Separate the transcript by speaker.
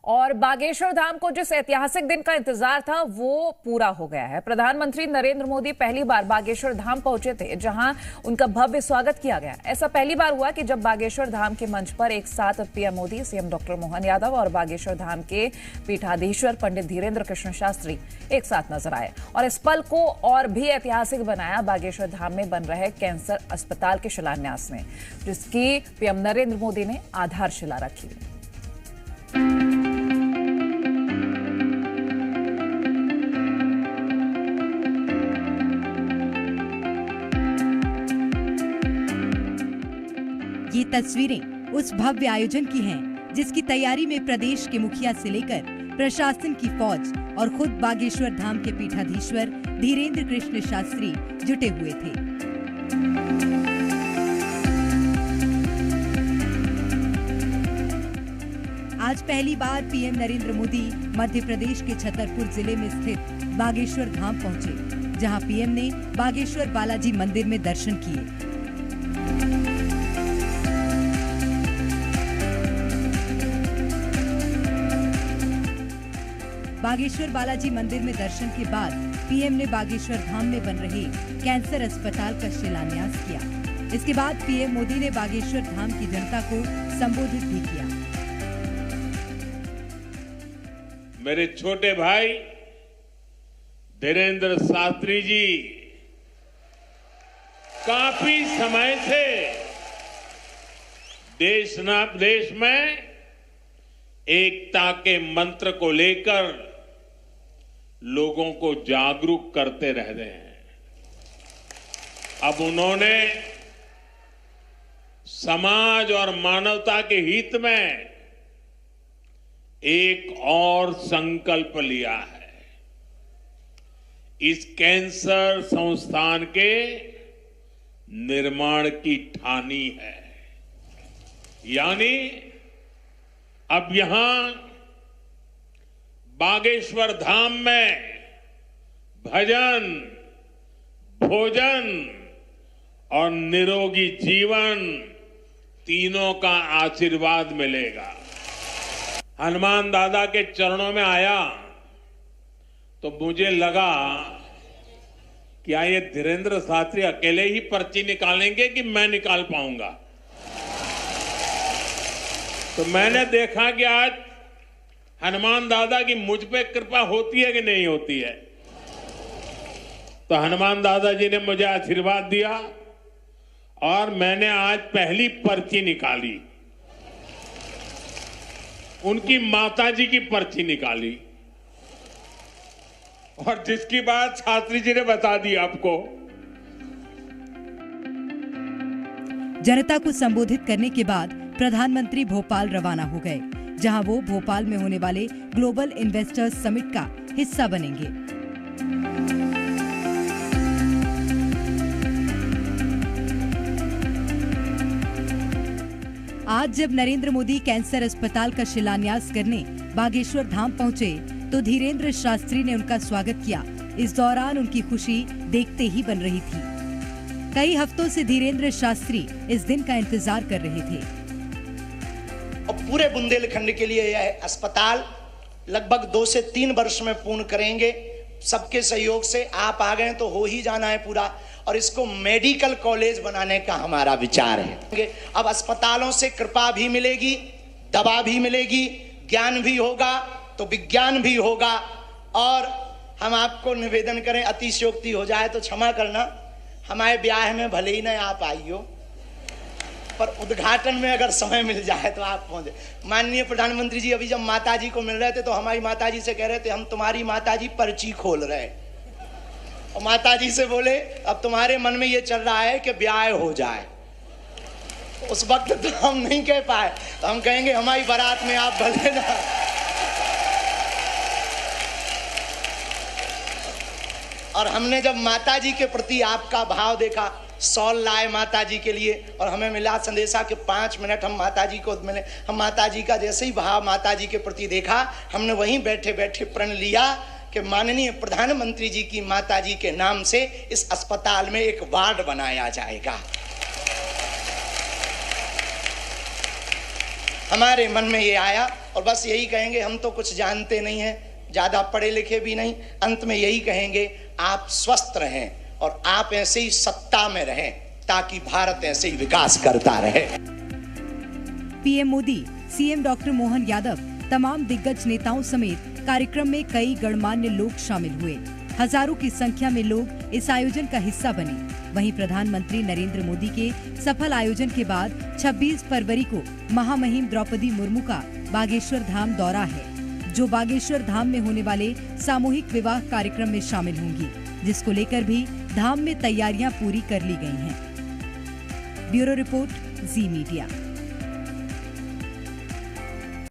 Speaker 1: और बागेश्वर धाम को जिस ऐतिहासिक दिन का इंतजार था वो पूरा हो गया है। प्रधानमंत्री नरेंद्र मोदी पहली बार बागेश्वर धाम पहुंचे थे, जहां उनका भव्य स्वागत किया गया। ऐसा पहली बार हुआ कि जब बागेश्वर धाम के मंच पर एक साथ PM Modi, CM doctor Mohan Yadav और बागेश्वर धाम के पीठाधीश्वर पंडित धीरेन्द्र कृष्ण शास्त्री एक साथ नजर आए। और इस पल को और भी ऐतिहासिक बनाया बागेश्वर धाम में बन रहे कैंसर अस्पताल के शिलान्यास ने, जिसकी पीएम नरेंद्र मोदी ने आधारशिला रखी।
Speaker 2: ये तस्वीरें उस भव्य आयोजन की हैं, जिसकी तैयारी में प्रदेश के मुखिया से लेकर प्रशासन की फौज और खुद बागेश्वर धाम के पीठाधीश्वर धीरेन्द्र कृष्ण शास्त्री जुटे हुए थे। आज पहली बार पीएम नरेंद्र मोदी मध्य प्रदेश के छतरपुर जिले में स्थित बागेश्वर धाम पहुंचे, जहां पीएम ने बागेश्वर बालाजी मंदिर में दर्शन किए। बागेश्वर बालाजी मंदिर में दर्शन के बाद पीएम ने बागेश्वर धाम में बन रहे कैंसर अस्पताल का शिलान्यास किया। इसके बाद पीएम मोदी ने बागेश्वर धाम की जनता को संबोधित भी किया।
Speaker 3: मेरे छोटे भाई धीरेन्द्र शास्त्री जी काफी समय से देश में एकता के मंत्र को लेकर लोगों को जागरूक करते रह रहे हैं। अब उन्होंने समाज और मानवता के हित में एक और संकल्प लिया है। इस कैंसर संस्थान के निर्माण की ठानी है। यानी अब यहां बागेश्वर धाम में भजन, भोजन और निरोगी जीवन तीनों का आशीर्वाद मिलेगा। हनुमान दादा के चरणों में आया तो मुझे लगा कि ये धीरेन्द्र शास्त्री अकेले ही पर्ची निकालेंगे कि मैं निकाल पाऊंगा। तो मैंने देखा कि आज हनुमान दादा की मुझ पे कृपा होती है कि नहीं होती है। तो हनुमान दादा जी ने मुझे आशीर्वाद दिया और मैंने आज पहली पर्ची निकाली। उनकी माताजी की पर्ची निकाली और जिसकी बात शास्त्री जी ने बता दी आपको।
Speaker 2: जनता को संबोधित करने के बाद प्रधानमंत्री भोपाल रवाना हो गए, जहां वो भोपाल में होने वाले ग्लोबल इन्वेस्टर्स समिट का हिस्सा बनेंगे। आज जब नरेंद्र मोदी कैंसर अस्पताल का शिलान्यास करने बागेश्वर धाम पहुंचे, तो धीरेन्द्र शास्त्री ने उनका स्वागत किया। इस दौरान उनकी खुशी देखते ही बन रही थी। कई हफ्तों से धीरेन्द्र शास्त्री इस दिन का इंतजार कर रहे थे।
Speaker 4: और पूरे बुंदेलखंड के लिए यह अस्पताल लगभग 2 से 3 वर्ष में पूर्ण करेंगे। सबके सहयोग से आप आ गए तो हो ही जाना है पूरा। और इसको मेडिकल कॉलेज बनाने का हमारा विचार है। अब अस्पतालों से कृपा भी मिलेगी, दवा भी मिलेगी, ज्ञान भी होगा तो विज्ञान भी होगा। और हम आपको निवेदन करें, अतिशयोक्ति हो जाए तो क्षमा करना, हमारे ब्याह में भले ही ना आप आइयो, पर उद्घाटन में अगर समय मिल जाए तो आप पहुंचे। माननीय प्रधानमंत्री जी अभी जब माताजी को मिल रहे थे तो हमारी माताजी से कह रहे थे, हम तुम्हारी माताजी पर्ची खोल रहे। और माताजी से बोले, अब तुम्हारे मन में ये चल रहा है कि ब्याह हो जाए। उस वक्त तो हम नहीं कह पाए, तो हम कहेंगे हमारी बारात में आप भले ना। और हमने जब माताजी के प्रति आपका भाव देखा, सॉल लाए माताजी के लिए और हमें मिला संदेशा के 5 मिनट हम माताजी को मिले। हम माताजी का जैसे ही भाव माताजी के प्रति देखा, हमने वहीं बैठे बैठे प्रण लिया कि माननीय प्रधानमंत्री जी की माताजी के नाम से इस अस्पताल में एक वार्ड बनाया जाएगा। हमारे मन में ये आया और बस यही कहेंगे, हम तो कुछ जानते नहीं हैं, ज्यादा पढ़े लिखे भी नहीं, अंत में यही कहेंगे आप स्वस्थ रहें और आप ऐसे ही सत्ता में रहें ताकि भारत ऐसे ही विकास करता रहे।
Speaker 2: PM Modi, CM doctor Mohan Yadav, तमाम दिग्गज नेताओं समेत कार्यक्रम में कई गणमान्य लोग शामिल हुए। हजारों की संख्या में लोग इस आयोजन का हिस्सा बने। वहीं प्रधानमंत्री नरेंद्र मोदी के सफल आयोजन के बाद 26 फरवरी को महामहिम द्रौपदी मुर्मू का बागेश्वर धाम दौरा है, जो बागेश्वर धाम में होने वाले सामूहिक विवाह कार्यक्रम में शामिल होंगी, जिसको लेकर भी धाम में तैयारियां पूरी कर ली गई हैं। ब्यूरो रिपोर्ट, जी मीडिया।